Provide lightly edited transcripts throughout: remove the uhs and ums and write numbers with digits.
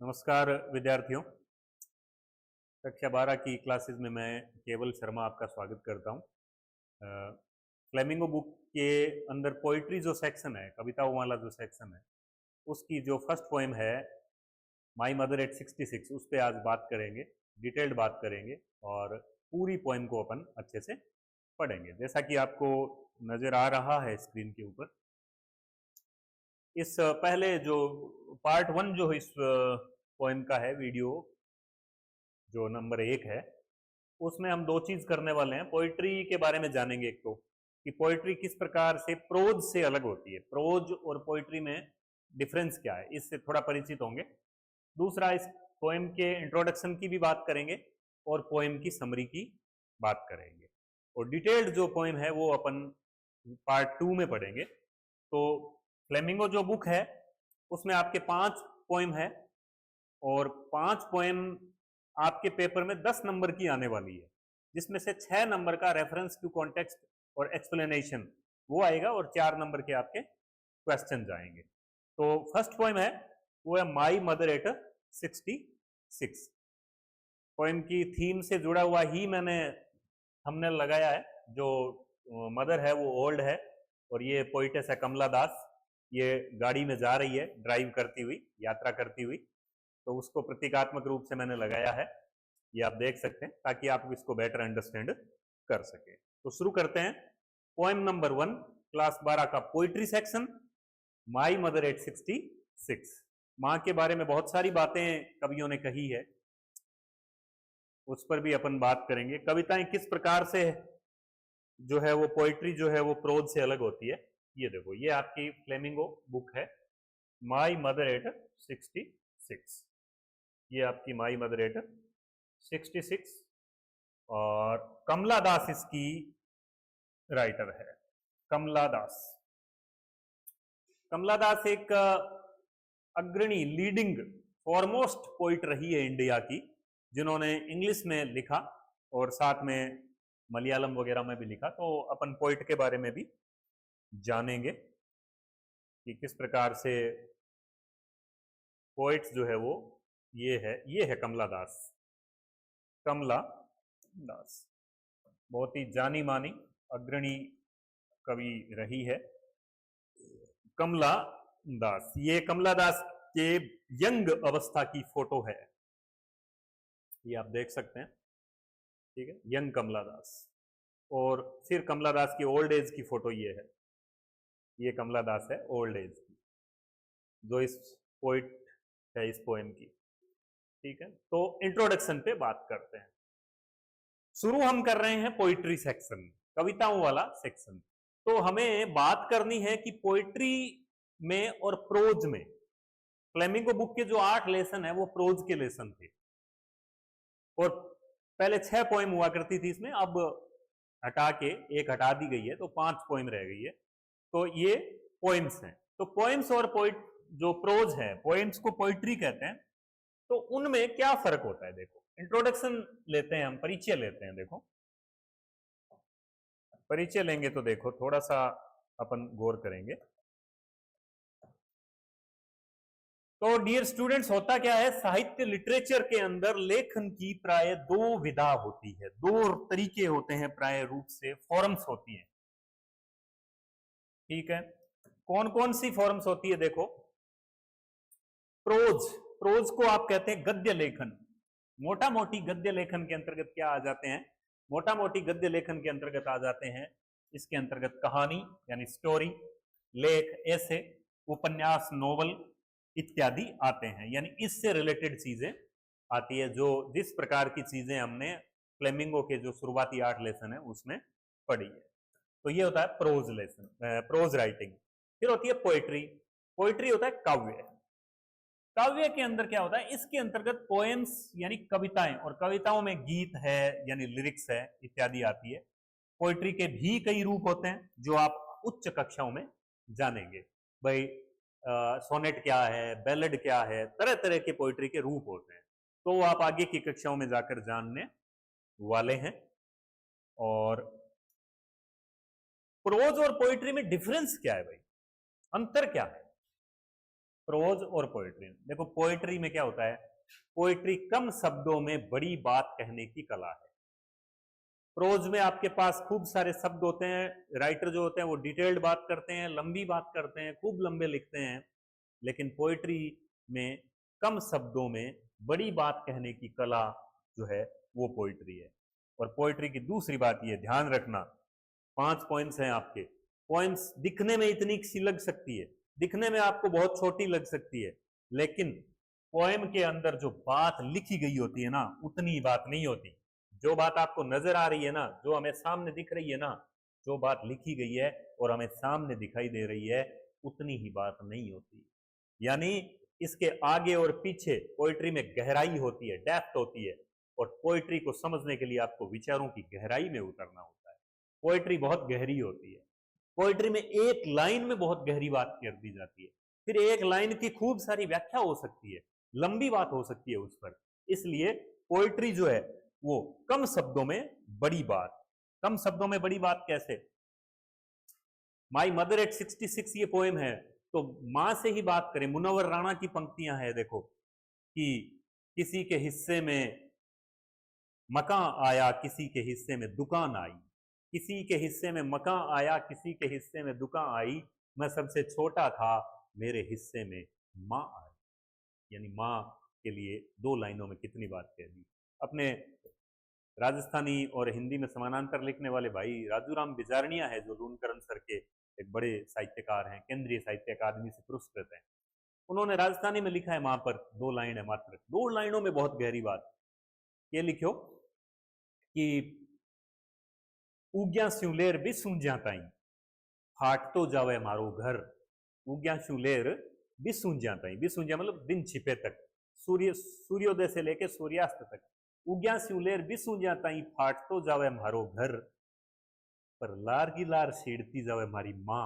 नमस्कार विद्यार्थियों। कक्षा 12 की क्लासेस में मैं केवल शर्मा आपका स्वागत करता हूं। फ्लेमिंगो बुक के अंदर पोइट्री जो सेक्शन है, कविताओं वाला जो सेक्शन है, उसकी जो फर्स्ट पोएम है माई मदर एट 66, उस पर आज बात करेंगे, डिटेल्ड बात करेंगे और पूरी पोएम को अपन अच्छे से पढ़ेंगे। जैसा कि आपको नज़र आ रहा है स्क्रीन के ऊपर, इस पहले जो पार्ट 1 जो इस पोएम का है, वीडियो जो नंबर 1 है, उसमें हम दो चीज करने वाले हैं। पोइट्री के बारे में जानेंगे, एक तो कि पोइट्री किस प्रकार से प्रोज से अलग होती है, प्रोज और पोइट्री में डिफरेंस क्या है, इससे थोड़ा परिचित होंगे। दूसरा, इस पोएम के इंट्रोडक्शन की भी बात करेंगे और पोएम की समरी की बात करेंगे, और डिटेल्ड जो पोएम है वो अपन पार्ट 2 में पढ़ेंगे। तो फ्लेमिंगो जो बुक है उसमें आपके 5 पोएम है और 5 पोएम आपके पेपर में 10 नंबर की आने वाली है, जिसमें से 6 नंबर का रेफरेंस टू कॉन्टेक्स्ट और एक्सप्लेनेशन वो आएगा और 4 नंबर के आपके क्वेश्चन आएंगे। तो फर्स्ट पोएम है वो है माई मदर एट 66। पोएम की थीम से जुड़ा हुआ ही मैंने थंबनेल लगाया है। जो मदर है वो ओल्ड है और ये पोइटेस है कमला दास। ये गाड़ी में जा रही है, ड्राइव करती हुई, यात्रा करती हुई, तो उसको प्रतीकात्मक रूप से मैंने लगाया है, ये आप देख सकते हैं, ताकि आप इसको बेटर अंडरस्टैंड कर सके। तो शुरू करते हैं। पोएम नंबर 1, क्लास 12 का poetry section, my mother eight 66। माँ के बारे में बहुत सारी बातें कवियों ने कही है, उस पर भी अपन बात करेंगे। कविताएं किस प्रकार से जो है वो पोइट्री जो है वो प्रोज से अलग होती है। ये देखो, ये आपकी फ्लेमिंगो बुक है, माई मदर एट 66। ये आपकी माई मदर एट 66 और कमला दास इसकी राइटर है। कमला दास एक अग्रणी, लीडिंग, फॉरमोस्ट पोइट रही है इंडिया की, जिन्होंने इंग्लिश में लिखा और साथ में मलयालम वगैरह में भी लिखा। तो अपन पोइट के बारे में भी जानेंगे कि किस प्रकार से पोइट्स जो है वो ये है कमला दास। कमला दास बहुत ही जानी मानी अग्रणी कवि रही है कमला दास। ये कमला दास के यंग अवस्था की फोटो है, ये आप देख सकते हैं, ठीक है, यंग कमला दास। और फिर कमला दास की ओल्ड एज की फोटो ये है, ये कमला दास है ओल्ड एज की, जो इस पोइट है इस पोएम की, ठीक है। तो इंट्रोडक्शन पे बात करते हैं। शुरू हम कर रहे हैं पोइट्री सेक्शन, कविताओं वाला सेक्शन। तो हमें बात करनी है कि पोइट्री में और प्रोज में, फ्लेमिंगो बुक के जो 8 लेसन है वो प्रोज के लेसन थे, और पहले 6 पोएम हुआ करती थी इसमें, अब हटा के एक हटा दी गई है, तो 5 पोएम रह गई है। तो ये पोएम्स हैं। तो पोएम्स और पोइट जो प्रोज है, पोएम्स को पोइट्री कहते हैं, तो उनमें क्या फर्क होता है। देखो, इंट्रोडक्शन लेते हैं हम, परिचय लेते हैं। देखो, परिचय लेंगे तो देखो थोड़ा सा अपन गौर करेंगे। तो डियर स्टूडेंट्स, होता क्या है, साहित्य लिटरेचर के अंदर लेखन की प्राय 2 विधा होती है, 2 तरीके होते हैं, प्राय रूप से फॉर्म्स होती हैं, ठीक है। कौन कौन सी फॉर्म्स होती है, देखो। प्रोज को आप कहते हैं गद्य लेखन। मोटा मोटी गद्य लेखन के अंतर्गत क्या आ जाते हैं, मोटा मोटी गद्य लेखन के अंतर्गत आ जाते हैं, इसके अंतर्गत कहानी यानी स्टोरी, लेख, ऐसे, उपन्यास, नोवेल इत्यादि आते हैं, यानी इससे रिलेटेड चीजें आती है, जो जिस प्रकार की चीजें हमने फ्लेमिंगो के जो शुरुआती 8 लेसन है उसमें पढ़ी है। तो ये होता है प्रोज लेसन, प्रोज राइटिंग। फिर होती है पोएट्री। पोएट्री होता है काव्य। काव्य के अंदर क्या होता है, इसके अंतर्गत पोएम्स यानी कविताएं, और कविताओं में गीत है यानी लिरिक्स है इत्यादि आती है। पोएट्री के भी कई रूप होते हैं जो आप उच्च कक्षाओं में जानेंगे। भाई सोनेट क्या है, बैलेड क्या है, तरह तरह के पोएट्री के रूप होते हैं, तो वो आप आगे की कक्षाओं में जाकर जानने वाले हैं। और प्रोज और पोएट्री में डिफरेंस क्या है भाई, अंतर क्या है। प्रोज और पोएट्री। देखो पोएट्री में क्या होता है, पोएट्री कम शब्दों में बड़ी बात कहने की कला है। प्रोज में आपके पास खूब सारे शब्द होते हैं, राइटर जो होते हैं वो डिटेल्ड बात करते हैं, लंबी बात करते हैं, खूब लंबे लिखते हैं, लेकिन पोएट्री में कम शब्दों में बड़ी बात कहने की कला जो है वो पोएट्री है। और पोएट्री की दूसरी बात ये ध्यान रखना, 5 पॉइंट्स हैं आपके। पॉइंट्स दिखने में इतनी सी लग सकती है, दिखने में आपको बहुत छोटी लग सकती है, लेकिन पोएम के अंदर जो बात लिखी गई होती है ना, उतनी बात नहीं होती। जो बात आपको नजर आ रही है ना, जो हमें सामने दिख रही है ना, जो बात लिखी गई है और हमें सामने दिखाई दे रही है, उतनी ही बात नहीं होती। यानी इसके आगे और पीछे पोएट्री में गहराई होती है, डेप्थ होती है, और पोएट्री को समझने के लिए आपको विचारों की गहराई में उतरना होता है। पोएट्री बहुत गहरी होती है। पोएट्री में एक लाइन में बहुत गहरी बात कर दी जाती है, फिर एक लाइन की खूब सारी व्याख्या हो सकती है, लंबी बात हो सकती है उस पर। इसलिए पोएट्री जो है वो कम शब्दों में बड़ी बात। कम शब्दों में बड़ी बात कैसे? माई मदर एट 66 ये पोएम है, तो मां से ही बात करें। मुनव्वर राणा की पंक्तियां हैं, देखो कि किसी के हिस्से में मकान आया, किसी के हिस्से में दुकान आई, किसी के हिस्से में मकान आया, किसी के हिस्से में दुकान आई, मैं सबसे छोटा था, मेरे हिस्से में माँ आई। यानी माँ के लिए 2 लाइनों में कितनी बात कह दी। अपने राजस्थानी और हिंदी में समानांतर लिखने वाले भाई राजूराम बिजारनिया है, जो लूनकरण सर के एक बड़े साहित्यकार हैं, केंद्रीय साहित्य अकादमी से पुरस्कृत हैं। उन्होंने राजस्थानी में लिखा है माँ पर, 2 लाइन है मात्र, 2 लाइनों में बहुत गहरी बात। ये लिखो कि उग्या स्यूलेर भी सुन जाता ही, फाट तो जावे मारो घर। उग्या स्यूलेर भी सुन जाता ही, भी सुन जा मतलब दिन छिपे तक, सूर्योदय से लेकर सूर्यास्त तक। उग्या स्यूलेर भी सुन जाता ही, फाट तो जावे मारो घर, पर लार की लार सीढ़ती जावे मारी माँ।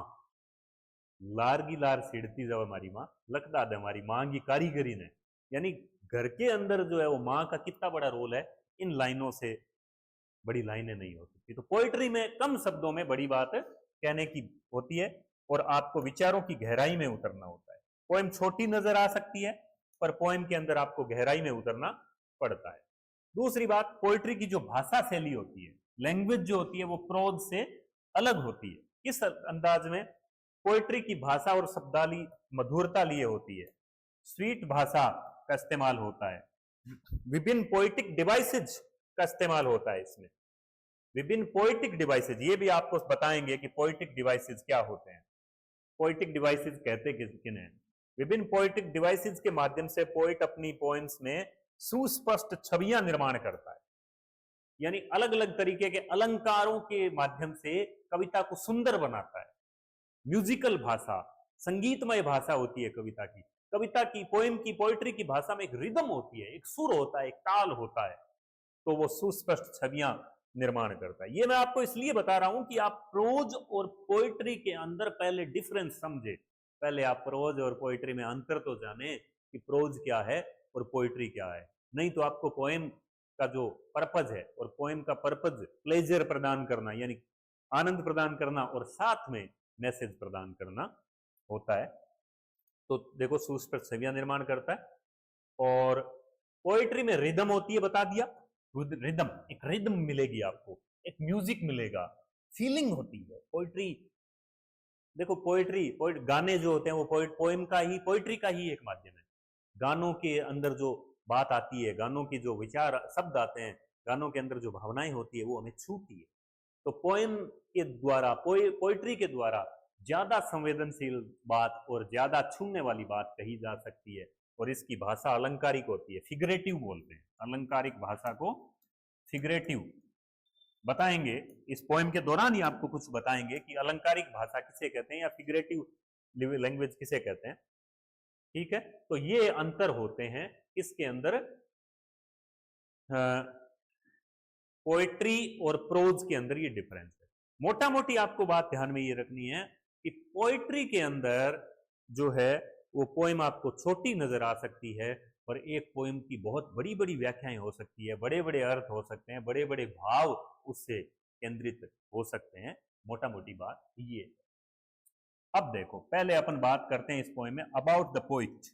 लार की लार सीढ़ती जावे मारी माँ, लखदा दे हमारी माँ की कारीगरी ने। यानी घर के अंदर जो है वो माँ का कितना बड़ा रोल है, इन लाइनों से बड़ी लाइनें नहीं हो सकती। तो पोएट्री में कम शब्दों में बड़ी बात कहने की होती है और आपको विचारों की गहराई में उतरना होता है। पोएम छोटी नजर आ सकती है, पर पोएम के अंदर आपको गहराई में उतरना पड़ता है। दूसरी बात, पोएट्री की जो भाषा शैली होती है, लैंग्वेज जो होती है, वो प्रोज से अलग होती है। किस अंदाज में? पोएट्री की भाषा और शब्दावली मधुरता लिए होती है, स्वीट भाषा का इस्तेमाल होता है, विभिन्न पोएटिक डिवाइसेज का इस्तेमाल होता है इसमें। विभिन्न पोएटिक डिवाइसेज, ये भी आपको बताएंगे कि पोएटिक डिवाइसेज क्या होते हैं। पोएटिक डिवाइसेज कहते किन हैं? विभिन्न पोएटिक डिवाइसेज के माध्यम से पोएट अपनी पोएम्स में सुस्पष्ट छवियां निर्माण करता है। यानी अलग अलग तरीके के अलंकारों के माध्यम से कविता को सुंदर बनाता है। म्यूजिकल भाषा, संगीतमय भाषा होती है कविता की। कविता की, पोएम की, पोएट्री की भाषा में एक रिदम होती है, एक सुर होता है, एक ताल होता है, तो वो सुस्पष्ट छवियां निर्माण करता है। ये मैं आपको इसलिए बता रहा हूं कि आप प्रोज और पोएट्री के अंदर पहले डिफरेंस समझे। पहले आप प्रोज और पोएट्री में अंतर तो जाने कि प्रोज क्या है और पोएट्री क्या है। नहीं तो आपको पोएम का जो पर्पज है, और पोएम का पर्पज प्लेजर प्रदान करना, यानी आनंद प्रदान करना, और साथ में मैसेज प्रदान करना होता है। तो देखो, सुस्पष्ट छवियां निर्माण करता है। और पोएट्री में रिदम होती है, बता दिया। रिदम, एक रिदम मिलेगी आपको, एक म्यूजिक मिलेगा, फीलिंग होती है। पोएट्री, देखो गाने जो होते हैं वो पोएम का ही, पोएट्री का ही एक माध्यम है। गानों के अंदर जो बात आती है, गानों की जो विचार शब्द आते हैं, गानों के अंदर जो भावनाएं होती है, वो हमें छूती है। तो पोएम के द्वारा, पोएट्री के द्वारा ज्यादा संवेदनशील बात और ज्यादा छूने वाली बात कही जा सकती है। और इसकी भाषा अलंकारिक होती है, फिगरेटिव बोलते हैं। अलंकारिक भाषा को फिगरेटिव बताएंगे। इस पोएम के दौरान ही आपको कुछ बताएंगे कि अलंकारिक भाषा किसे कहते हैं या फिगरेटिव लैंग्वेज किसे कहते हैं। ठीक है, तो ये अंतर होते हैं इसके अंदर, पोएट्री और प्रोज के अंदर ये डिफरेंस है। मोटा मोटी आपको बात ध्यान में ये रखनी है कि पोएट्री के अंदर जो है वो पोएम आपको छोटी नजर आ सकती है, और एक पोएम की बहुत बड़ी बड़ी व्याख्याएं हो सकती है, बड़े बड़े अर्थ हो सकते हैं, बड़े बड़े भाव उससे केंद्रित हो सकते हैं। मोटा मोटी बात ये। अब देखो, पहले अपन बात करते हैं इस पोएम में अबाउट द पोइट,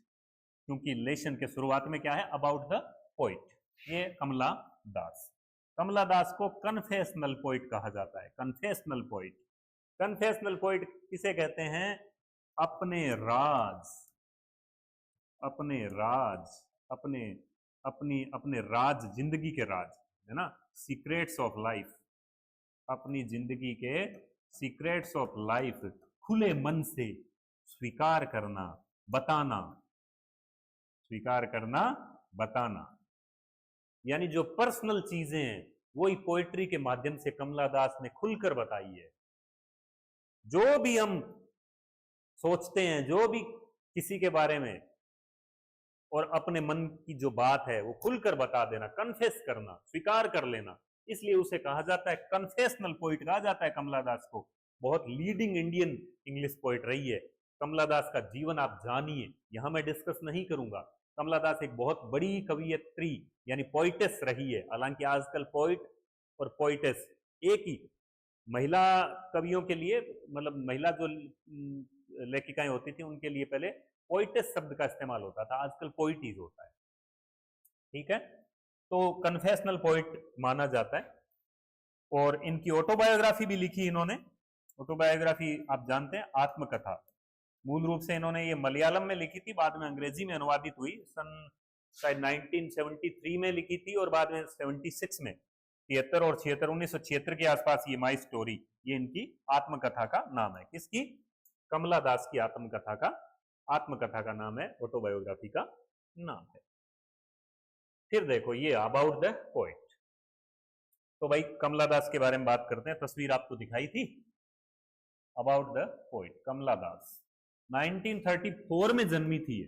क्योंकि लेशन के शुरुआत में क्या है, अबाउट द पोइट। ये कमला दास। कमला दास को कन्फेशनल पोइट कहा जाता है। कन्फेशनल पोइट, कन्फेशनल पोइट किसे कहते हैं? अपने राज, अपने राज, अपने अपनी अपने राज, जिंदगी के राज है ना, सीक्रेट्स ऑफ लाइफ, अपनी जिंदगी के सीक्रेट्स ऑफ लाइफ खुले मन से स्वीकार करना, बताना, स्वीकार करना, बताना, यानी जो पर्सनल चीजें हैं वही पोएट्री के माध्यम से कमला दास ने खुलकर बताई है। जो भी हम सोचते हैं, जो भी किसी के बारे में, और अपने मन की जो बात है वो खुलकर बता देना, कन्फेस करना, स्वीकार कर लेना, इसलिए उसे कहा जाता है कन्फेशनल पोइट कहा जाता है कमला दास को। बहुत लीडिंग इंडियन इंग्लिश पोइट रही है। कमला दास का जीवन आप जानिए, यहां मैं डिस्कस नहीं करूंगा। कमला दास एक बहुत बड़ी कवियत्री यानी पोइटेस रही है। हालांकि आजकल पोइट और पोइटेस एक ही, महिला कवियों के लिए, मतलब महिला जो लेखिकाएं होती थी उनके लिए पहले पोइटेस शब्द का इस्तेमाल होता था, आजकल पोइटीज होता है। ठीक है, तो कन्फेशनल पोइट माना जाता है। और इनकी ऑटोबायोग्राफी भी लिखी इन्होंने। ऑटोबायोग्राफी आप जानते हैं, आत्मकथा। मूल रूप से इन्होंने ये मलयालम में लिखी थी, बाद में अंग्रेजी में अनुवादित हुई, सन शायद 1973 में लिखी थी, और बाद में 76 में, 73 और 76, 1976 के आसपास ये माई स्टोरी, ये इनकी आत्मकथा का नाम है। किसकी? कमला दास की आत्मकथा का नाम है, ऑटोबायोग्राफी का नाम है। फिर देखो ये अबाउट द पोइट। तो भाई कमला दास के बारे में बात करते हैं। तस्वीर आपको दिखाई थी, अबाउट द पोइट कमला दास 1934 में जन्मी थी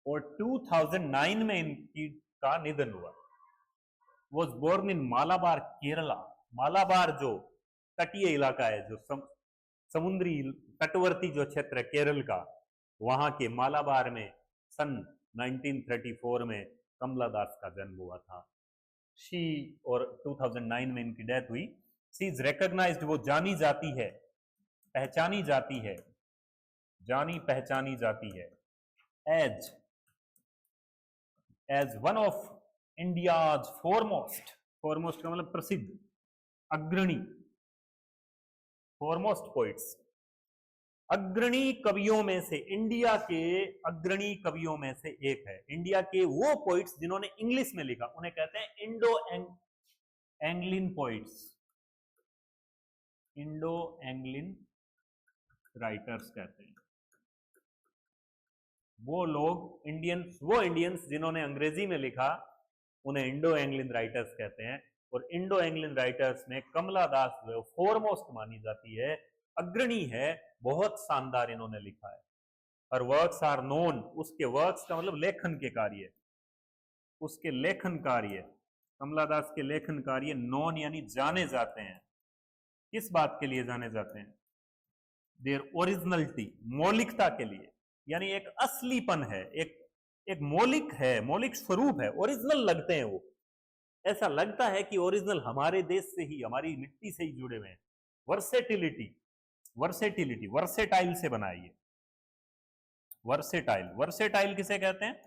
और 2009 में इनकी का निधन हुआ। Was born in Malabar, Kerala. Malabar जो तटीय इलाका है, जो समुद्री तटवर्ती जो क्षेत्र है केरल का, वहां के मालाबार में सन 1934 में कमला दास का जन्म हुआ था। शी, और 2009 में इनकी डेथ हुई। शी इज रिकॉग्नाइज्ड, वो जानी जाती है, पहचानी जाती है, जानी पहचानी जाती है, as one of India's foremost, foremost का मतलब प्रसिद्ध, अग्रणी, फॉरमोस्ट पोइट्स, अग्रणी कवियों में से, इंडिया के अग्रणी कवियों में से एक है। इंडिया के वो पोइट्स जिन्होंने इंग्लिश में लिखा उन्हें कहते हैं Indo Anglin poets, Indo Anglin writers कहते हैं। वो लोग इंडियंस जिन्होंने अंग्रेजी में लिखा उन्हें इंडो एंग्लिन राइटर्स कहते हैं। और इंडो एंग्लिन राइटर्स में कमला दास जो फॉरमोस्ट मानी जाती है, अग्रणी है, बहुत शानदार इन्होंने लिखा है। और वर्क्स आर नोन, उसके वर्क्स का मतलब लेखन के कार्य, उसके लेखन कार्य, कमला दास के लेखन कार्य नोन यानी जाने जाते हैं। किस बात के लिए जाने जाते हैं? देयर ओरिजिनलिटी, मौलिकता के लिए, यानी एक असलीपन है, एक मौलिक है, मौलिक स्वरूप है, ओरिजिनल लगते हैं वो। ऐसा लगता है कि ओरिजिनल हमारे देश से ही, हमारी मिट्टी से ही जुड़े हुए हैं। वर्सेटिलिटी, वर्सेटिलिटी, वर्सेटाइल से बनाइए, वर्सेटाइल। वर्सेटाइल किसे कहते हैं?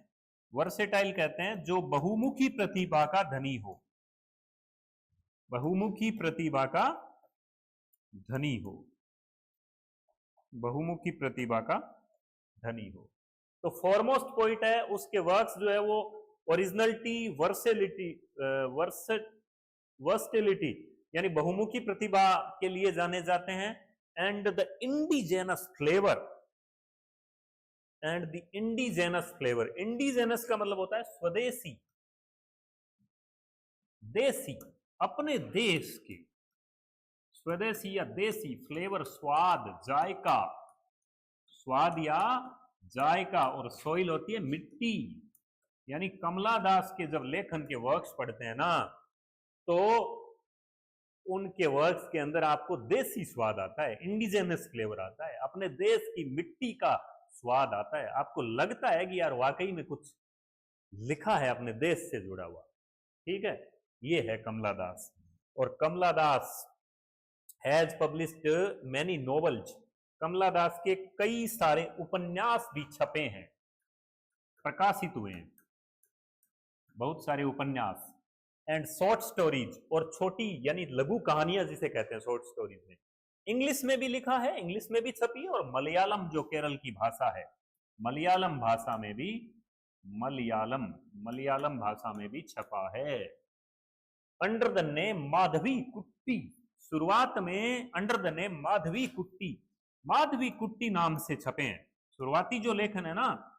वर्सेटाइल कहते हैं जो बहुमुखी प्रतिभा का धनी हो, बहुमुखी प्रतिभा का धनी हो, बहुमुखी प्रतिभा का धनी हो। तो फॉरमोस्ट पोइट है, उसके वर्क्स जो है वो ओरिजिनलिटी, वर्सेटिलिटी यानी बहुमुखी प्रतिभा के लिए जाने जाते हैं। And the indigenous flavour, and the indigenous flavour, indigenous का मतलब होता है स्वदेशी, देसी, अपने देश के, स्वदेशी या देसी, फ्लेवर स्वाद, जायका, स्वाद या जायका, और सोइल होती है मिट्टी। यानी कमला दास के जब लेखन के वर्क्स पढ़ते हैं ना, तो उनके वर्क्स के अंदर आपको देसी स्वाद आता है, इंडिजिनस फ्लेवर आता है, अपने देश की मिट्टी का स्वाद आता है। आपको लगता है कि यार वाकई में कुछ लिखा है अपने देश से जुड़ा हुआ। ठीक है, ये है कमला दास। और कमला दास हैज पब्लिश्ड मैनी नॉवेल्स, कमला दास के कई सारे उपन्यास भी छपे हैं, प्रकाशित हुए हैं, बहुत सारे उपन्यास एंड शॉर्ट स्टोरीज, और छोटी यानी लघु कहानियां जिसे कहते हैं शॉर्ट स्टोरीज में। इंग्लिश में भी लिखा है, इंग्लिश में भी छपी है, और मलयालम जो केरल की भाषा है, मलयालम भाषा में भी, मलयालम भाषा में भी छपा है। अंडर द नेम माधवी कुट्टी, शुरुआत में अंडर द नेम माधवी कुट्टी नाम से छपे हैं। शुरुआती जो लेखन है ना,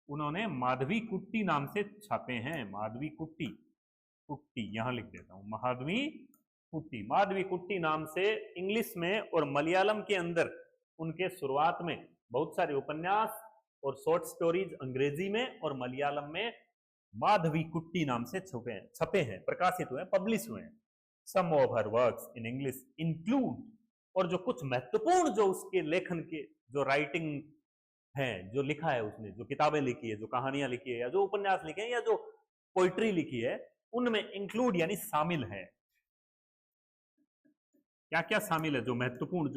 उन्होंने माधवी कुट्टी नाम से छापे हैं। माधवी कुट्टी यहां लिख देता हूं, माधवी कुट्टी नाम से इंग्लिश में, और मलयालम के अंदर उनके शुरुआत में बहुत सारे उपन्यास और शॉर्ट स्टोरीज अंग्रेजी में और मलयालम में माधवी कुट्टी नाम से छपे हैं, प्रकाशित हुए हैं, पब्लिश हुए हैं। Some of her works in English include, और जो कुछ महत्वपूर्ण जो उसके लेखन के जो राइटिंग हैं, जो लिखा है उसने, जो किताबें लिखी है, जो कहानियां लिखी है, या जो उपन्यास लिखे हैं, या जो पोइट्री लिखी है, उनमें इंक्लूड यानी शामिल है। क्या क्या शामिल है जो महत्वपूर्ण,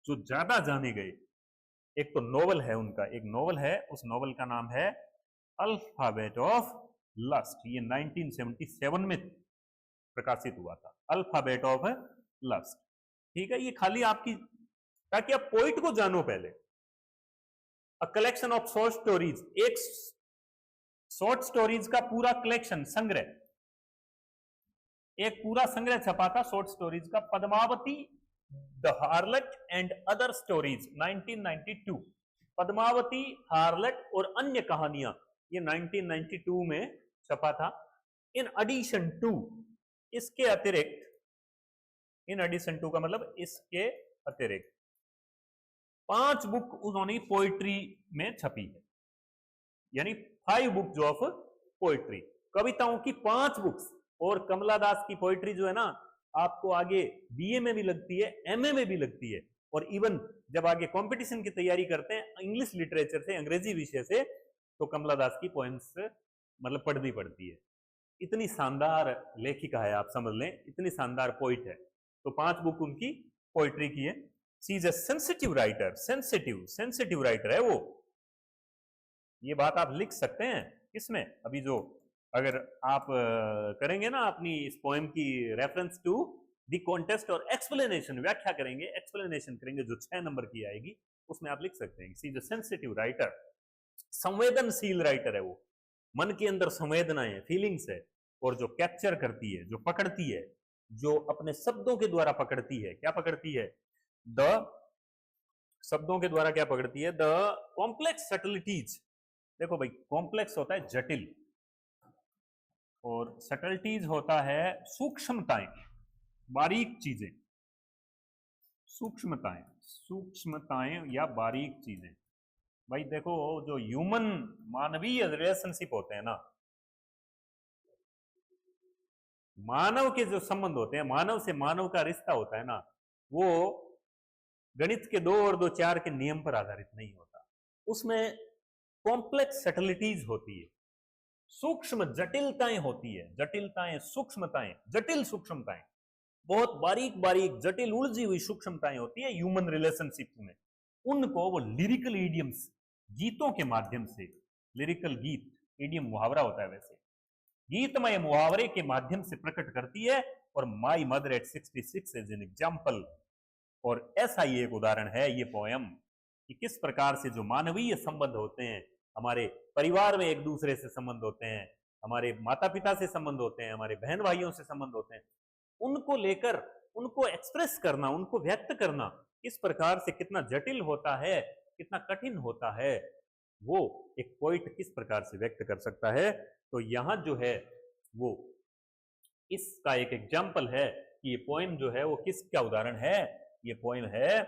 जो ज्यादा जाने गए? एक तो नोवेल है उनका, एक नोवेल है, उस नोवेल का नाम है अल्फाबेट ऑफ लस्ट। ये 1977 में प्रकाशित हुआ था, अल्फाबेट ऑफ लस्ट। ठीक है, ये खाली आपकी, ताकि आप पोइट को जानो पहले। A collection of short stories, एक शॉर्ट स्टोरीज का पूरा कलेक्शन, संग्रह, एक पूरा संग्रह छपा था शॉर्ट स्टोरीज का, Padmavati the हार्लट and other stories 1992। Padmavati, हार्लट और अन्य कहानियां, ये 1992 में छपा था। इन एडिशन टू, इसके अतिरिक्त, इन एडिशन टू का मतलब इसके अतिरिक्त 5 बुक उन्होंने पोइट्री में छपी है, यानी 5 बुक्स ऑफ पोइट्री, कविताओं की 5 बुक्स। और कमला दास की पोइट्री जो है ना, आपको आगे बीए में भी लगती है, एमए में भी लगती है, और इवन जब आगे कंपटीशन की तैयारी करते हैं इंग्लिश लिटरेचर से, अंग्रेजी विषय से, तो कमला दास की पोएम्स मतलब पढ़नी पड़ती है। इतनी शानदार लेखिका है, आप समझ लें, इतनी शानदार पोइट है। तो 5 बुक उनकी पोइट्री की है। She is a sensitive writer, sensitive writer है वो। ये बात आप लिख सकते हैं किसमें, अभी जो अगर आप करेंगे ना अपनी इस पोएम की रेफरेंस टू द कॉन्टेस्ट और एक्सप्लेनेशन, व्याख्या करेंगे, एक्सप्लेनेशन करेंगे, जो 6 नंबर की आएगी, उसमें आप लिख सकते हैं she is a sensitive writer, संवेदनशील राइटर है वो, मन के अंदर संवेदनाएं, फीलिंग्स है, और जो कैप्चर करती है, जो पकड़ती है, जो अपने शब्दों के द्वारा पकड़ती है। क्या पकड़ती है? शब्दों के द्वारा क्या पकड़ती है? The complex subtleties. देखो भाई, कॉम्प्लेक्स होता है जटिल, और सटलिटीज होता है सूक्ष्मताएं, बारीक चीजें, सूक्ष्मताएं या बारीक चीजें। भाई देखो, जो ह्यूमन, मानवीय रिलेशनशिप होते हैं ना, मानव के जो संबंध होते हैं, मानव से मानव का रिश्ता होता है ना, वो गणित के 2 और 2 4 के नियम पर आधारित नहीं होता। उसमें कॉम्प्लेक्स सटलिटीज होती है, सूक्ष्म जटिलताएं होती है, जटिलताएं, सूक्ष्मताएं, जटिल सूक्ष्मताएं, बहुत बारीक बारीक जटिल उलझी हुई सूक्ष्मताएं होती है ह्यूमन रिलेशनशिप में। उनको वो लिरिकल ईडियम्स, गीतों के माध्यम से, लिरिकल गीत, ईडियम मुहावरा होता है, वैसे गीतमय मुहावरे के माध्यम से प्रकट करती है। और my mother eight 66 is an example, और ऐसा ही एक उदाहरण है ये पोयम, कि किस प्रकार से जो मानवीय संबंध होते हैं, हमारे परिवार में एक दूसरे से संबंध होते हैं, हमारे माता पिता से संबंध होते हैं, हमारे बहन भाइयों से संबंध होते हैं, उनको लेकर, उनको एक्सप्रेस करना, उनको व्यक्त करना, किस प्रकार से कितना जटिल होता है, कितना कठिन होता है, वो एक पोइट किस प्रकार से व्यक्त कर सकता है। तो यहां जो है वो इसका एक एग्जाम्पल है कि ये पोएम जो है वो किसका उदाहरण है? ये पोएम है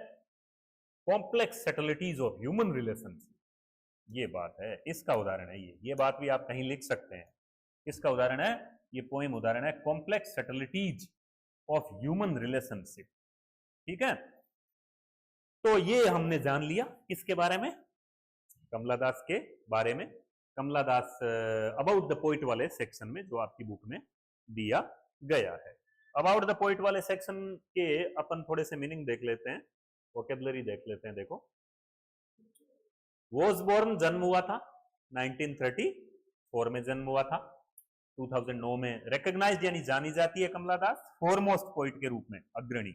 complex subtleties of human relations. ये बात है, इसका उदाहरण है ये बात भी आप कहीं लिख सकते हैं। इसका उदाहरण है, ये पोएम उदाहरण है complex subtleties of human relationship. ठीक है, तो ये हमने जान लिया किसके बारे में? कमला दास के बारे में। कमला दास अबाउट द पोइट वाले सेक्शन में जो आपकी बुक में दिया गया है। अबाउट द पोइट वाले सेक्शन के अपन थोड़े से मीनिंग देख लेते हैं, वोकेबलरी देख लेते हैं। देखो, वॉज बोर्न जन्म हुआ था 1934 में जन्म हुआ था। 2009 में रिकॉग्नाइज्ड यानी जानी जाती है कमला दास फॉरमोस्ट पोइट के रूप में, अग्रणी।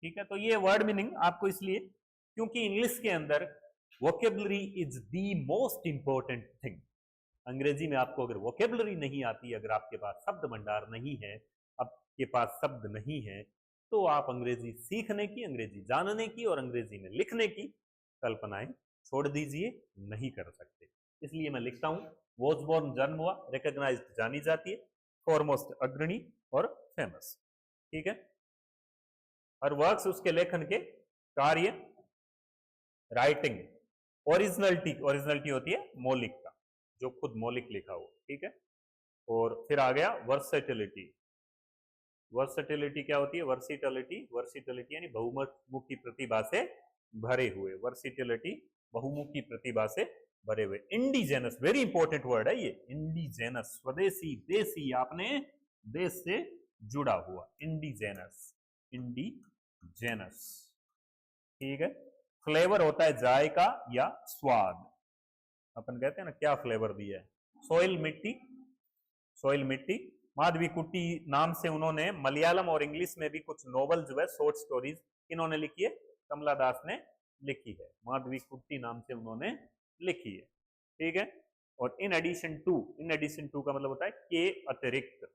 ठीक है, तो ये वर्ड मीनिंग आपको इसलिए क्योंकि इंग्लिश के अंदर vocabulary is the most important thing. अंग्रेजी में आपको अगर वोकेबलरी नहीं आती, अगर आपके पास शब्द भंडार नहीं है, आपके पास शब्द नहीं है, तो आप अंग्रेजी सीखने की, अंग्रेजी जानने की और अंग्रेजी में लिखने की कल्पनाएं छोड़ दीजिए, नहीं कर सकते। इसलिए मैं लिखता हूं वॉज बोर्न जन्म हुआ, रिकॉग्नाइज्ड जानी जाती है, फॉरमोस्ट अग्रणी और फेमस। ठीक है, और वर्क्स उसके लेखन के कार्य, राइटिंग, ओरिजिनलिटी, ओरिजिनलिटी होती है मौलिकता, जो खुद मौलिक लिखा हो। ठीक है, और फिर आ गया वर्सेटिलिटी। वर्सेटिलिटी क्या होती है? वर्सिटिलिटी, वर्सिटिलिटी यानी बहुमुखी प्रतिभा से भरे हुए, वर्सिटिलिटी बहुमुखी प्रतिभा से भरे हुए। इंडिजेनस, वेरी इंपॉर्टेंट वर्ड है ये, इंडिजेनस, स्वदेशी, देसी, आपने देश से जुड़ा हुआ, इंडिजेनस, इंडिजेनस। ठीक है, फ्लेवर होता है जायका या स्वाद। अपन कहते हैं ना क्या फ्लेवर दिया है, सोइल, मिट्टी, सोइल मिट्टी। माधवी कुट्टी नाम से उन्होंने मलयालम और इंग्लिश में भी कुछ नॉवल जो है, शॉर्ट स्टोरीज इन्होंने लिखी है, कमला दास ने लिखी है, माधवी कुट्टी नाम से उन्होंने लिखी है। ठीक है, और in addition to, in addition to का मतलब होता है के अतिरिक्त।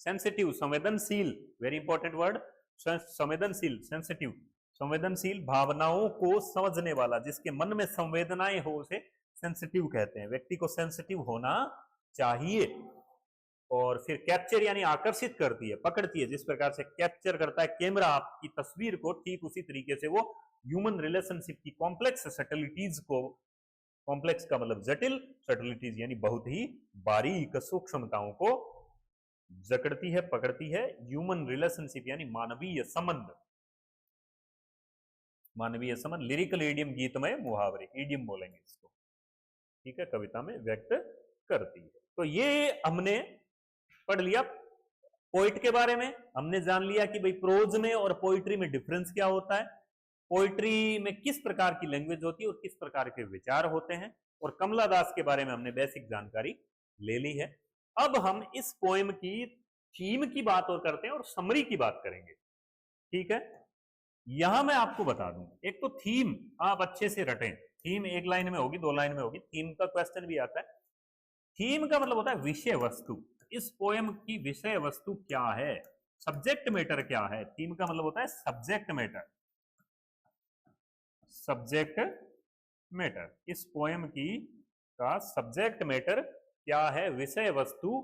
सेंसिटिव, संवेदनशील, वेरी इंपॉर्टेंट वर्ड, संवेदनशील, सेंसिटिव, संवेदनशील, भावनाओं को समझने वाला, जिसके मन में संवेदनाएं हो उसे सेंसिटिव कहते हैं। व्यक्ति को सेंसिटिव होना चाहिए। और फिर कैप्चर यानी आकर्षित करती है, पकड़ती है, जिस प्रकार से कैप्चर करता है कैमरा आपकी तस्वीर को, ठीक उसी तरीके से वो ह्यूमन रिलेशनशिप की कॉम्प्लेक्स सटलिटीज को, कॉम्प्लेक्स का मतलब जटिल, सटलिटीज यानी बहुत ही बारीक सूक्ष्मताओं को जकड़ती है, पकड़ती है। ह्यूमन रिलेशनशिप यानी मानवीय संबंध, मानवीय संबंध। लिरिकल ईडियम, गीतमय मुहावरे, ईडियम बोलेंगे इसको। ठीक है, कविता में व्यक्त करती है। तो ये हमने पढ़ लिया पोइट के बारे में। हमने जान लिया कि भाई प्रोज में और पोइट्री में डिफरेंस क्या होता है, पोइट्री में किस प्रकार की लैंग्वेज होती है और किस प्रकार के विचार होते हैं, और कमला दास के बारे में हमने बेसिक जानकारी ले ली है। अब हम इस पोएम की थीम की बात और करते हैं और समरी की बात करेंगे। ठीक है, यहां मैं आपको बता दूं, एक तो थीम आप अच्छे से रटें। थीम एक लाइन में होगी, 2 लाइन में होगी, थीम का क्वेश्चन भी आता है। थीम का मतलब होता है विषय वस्तु। इस पोएम की विषय वस्तु क्या है, सब्जेक्ट मैटर क्या है। थीम का मतलब होता है सब्जेक्ट मैटर, सब्जेक्ट मैटर। इस पोएम की का सब्जेक्ट मैटर क्या है, विषय वस्तु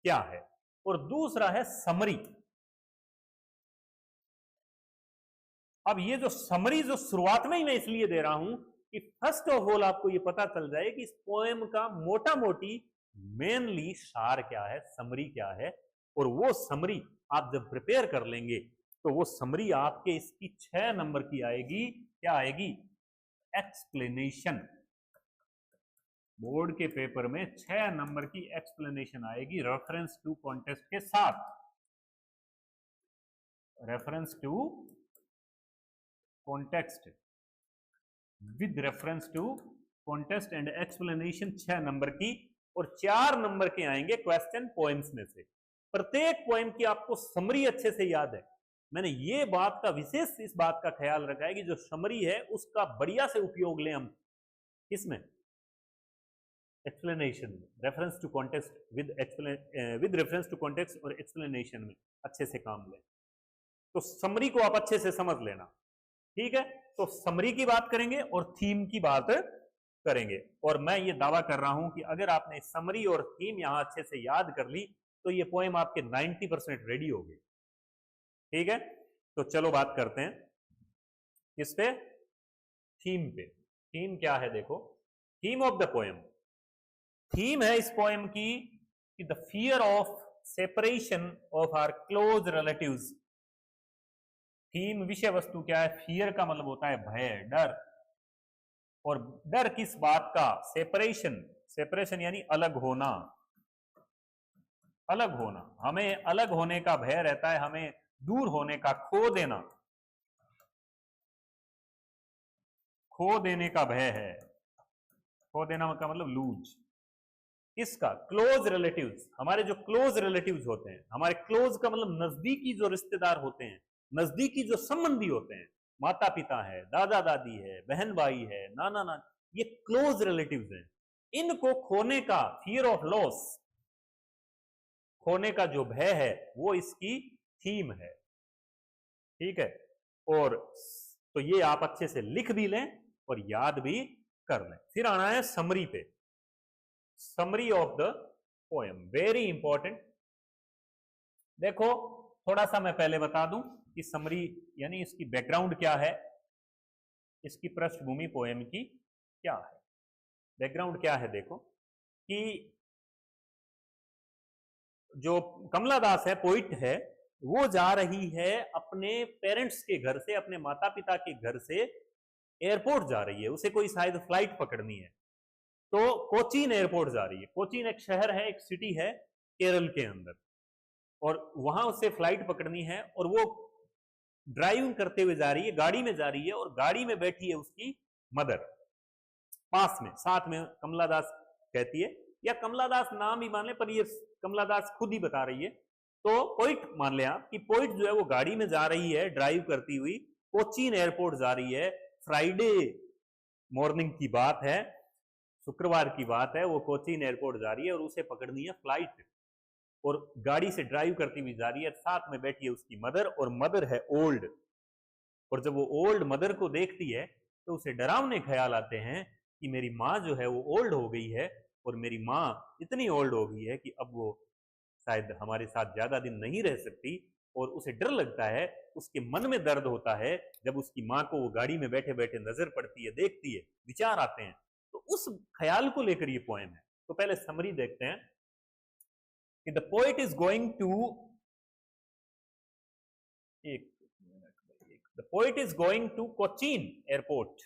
क्या है। और दूसरा है समरी। अब ये जो समरी जो शुरुआत में ही मैं इसलिए दे रहा हूं कि फर्स्ट ऑफ ऑल आपको ये पता चल जाए कि इस पोएम का मोटा मोटी मेनली सार क्या है, समरी क्या है। और वो समरी आप जब प्रिपेयर कर लेंगे तो वो समरी आपके इसकी 6 नंबर की आएगी। क्या आएगी? एक्सप्लेनेशन। बोर्ड के पेपर में 6 नंबर की एक्सप्लेनेशन आएगी रेफरेंस टू कॉन्टेक्स्ट के साथ। Reference to context, with reference to context and explanation 6 number की। और 4 नंबर के आएंगे क्वेश्चन पोएम्स में से। प्रत्येक पोएम की आपको समरी अच्छे से याद है। मैंने ये बात का विशेष इस बात का ख्याल रखा है कि जो समरी है उसका बढ़िया से उपयोग लें हम। किसमें? एक्सप्लेनेशन में, reference to context with reference to context और एक्सप्लेनेशन में अच्छे से काम लें। तो समरी को आप अच्छे से समझ लेना। ठीक है, तो समरी की बात करेंगे और थीम की बात करेंगे। और मैं ये दावा कर रहा हूं कि अगर आपने समरी और थीम यहां अच्छे से याद कर ली तो ये पोएम आपके 90% रेडी हो गई। ठीक है, तो चलो बात करते हैं किस पे? थीम पे। थीम क्या है? देखो, theme of the poem, theme है इस पोएम की कि the fear of separation of our close relatives. Theme, विषय वस्तु क्या है? फियर का मतलब होता है भय, डर। और डर किस बात का? सेपरेशन, सेपरेशन यानी अलग होना, अलग होना। हमें अलग होने का भय रहता है, हमें दूर होने का, खो देना। खो देने का भय है। खो देना का मतलब लूज। किसका? Close relatives. हमारे जो क्लोज रिलेटिव्स होते हैं, हमारे क्लोज का मतलब नजदीकी जो रिश्तेदार होते हैं, नजदीकी जो संबंधी होते हैं, माता पिता है, दादा दादी है, बहन भाई है, नाना नानी, ये क्लोज रिलेटिव्स हैं। इनको खोने का फियर ऑफ लॉस, खोने का जो भय है, वो इसकी थीम है। ठीक है, और तो ये आप अच्छे से लिख भी लें और याद भी कर लें। फिर आना है समरी पे। Summary of the poem, very important. देखो थोड़ा सा मैं पहले बता दूं कि समरी यानी इसकी बैकग्राउंड क्या है, इसकी पृष्ठभूमि पोएम की क्या है। बैकग्राउंड क्या है? देखो कि जो कमला दास है, पोइट है, वो जा रही है अपने पेरेंट्स के घर से, अपने माता पिता के घर से एयरपोर्ट जा रही है। उसे कोई शायद फ्लाइट पकड़नी है, तो कोचीन एयरपोर्ट जा रही है। कोचीन एक शहर है, एक सिटी है केरल के अंदर, और वहां उसे फ्लाइट पकड़नी है और वो ड्राइविंग करते हुए जा रही है, गाड़ी में जा रही है, और गाड़ी में बैठी है उसकी मदर पास में, साथ में कमला दास कहती है, या कमला दास नाम ही मान ले, पर ये कमला दास खुद ही बता रही है। तो पोइट मान ले आप कि पोइट जो है वो गाड़ी में जा रही है ड्राइव करती हुई, कोचीन एयरपोर्ट जा रही है। फ्राइडे मॉर्निंग की बात है, शुक्रवार की बात है, वो कोचीन एयरपोर्ट जा रही है और उसे पकड़नी है फ्लाइट, और गाड़ी से ड्राइव करती हुई जा रही है। साथ में बैठी है उसकी मदर, और मदर है ओल्ड, और जब वो ओल्ड मदर को देखती है तो उसे डरावने ख्याल आते हैं कि मेरी माँ जो है वो ओल्ड हो गई है, और मेरी माँ इतनी ओल्ड हो गई है कि अब वो शायद हमारे साथ ज्यादा दिन नहीं रह सकती, और उसे डर लगता है, उसके मन में दर्द होता है जब उसकी माँ को वो गाड़ी में बैठे बैठे नजर पड़ती है, देखती है, विचार आते हैं। तो उस ख्याल को लेकर ये पोएम है। तो पहले समरी देखते हैं कि the poet is going to, the poet is going to Cochin airport.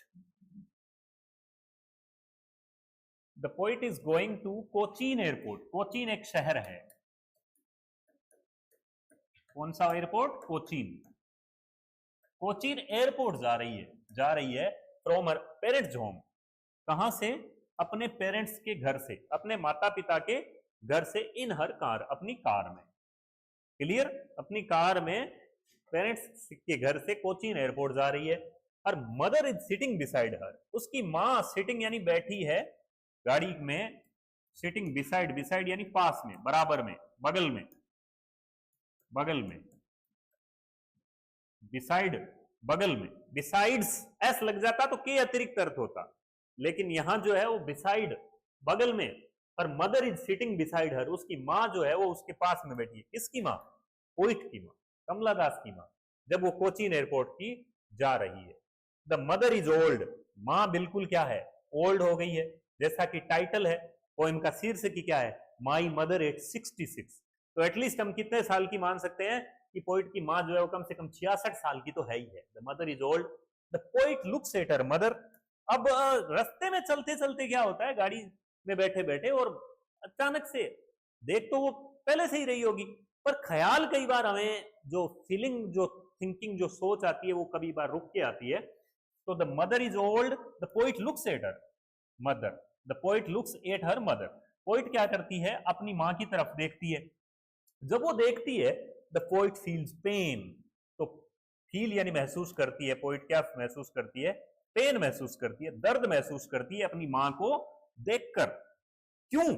The poet is going to Cochin airport. Cochin एक शहर है। कौन सा एयरपोर्ट? कोचीन। कोचीन एयरपोर्ट जा रही है फ्रॉम हर पेरेंट्स होम। कहां से? अपने पेरेंट्स के घर से, अपने माता पिता के घर से, इन हर कार, अपनी कार में। क्लियर? अपनी कार में पेरेंट्स के घर से कोचीन एयरपोर्ट जा रही है। Her mother is sitting beside her. उसकी माँ सिटिंग यानी बैठी है गाड़ी में, सिटिंग बिसाइड, बिसाइड यानी पास में, बराबर में, बगल में, बगल में, बिसाइड बगल में। बिसाइड्स एस लग जाता तो के अतिरिक्त अर्थ होता, लेकिन यहां जो है वो बिसाइड, बगल में। पर mother is sitting beside her, उसकी माँ जो है वो उसके पास में बैठी है। किसकी माँ? पोइट की माँ, कमला दास की माँ, जब वो कोचीन एयरपोर्ट की जा रही है। The mother is old. माँ बिल्कुल क्या है? ओल्ड हो गई है। जैसा कि टाइटल है पोएम का, शीर्षक क्या है? My mother eight 66। तो एटलीस्ट हम कितने साल की मान सकते हैं कि पोइट की माँ जो है वो कम से कम 66 साल की तो है ही है। The mother is old. The poet looks at her mother. अब रास्ते में चलते चलते क्या होता है, गाड़ी में बैठे बैठे, और अचानक से देख तो वो पहले से ही रही होगी, पर ख्याल कई बार हमें, जो फीलिंग, जो थिंकिंग, जो सोच आती है, वो कभी बार रुक के आती है। तो the mother is old, the poet looks at her mother. The poet looks at her mother. Poet क्या करती है? अपनी माँ की तरफ देखती है। जब वो देखती है, द पोइट फील्स पेन। तो फील यानी महसूस करती है। पोइट क्या महसूस करती है? पेन महसूस करती है, दर्द महसूस करती है अपनी माँ को देखकर। क्यों?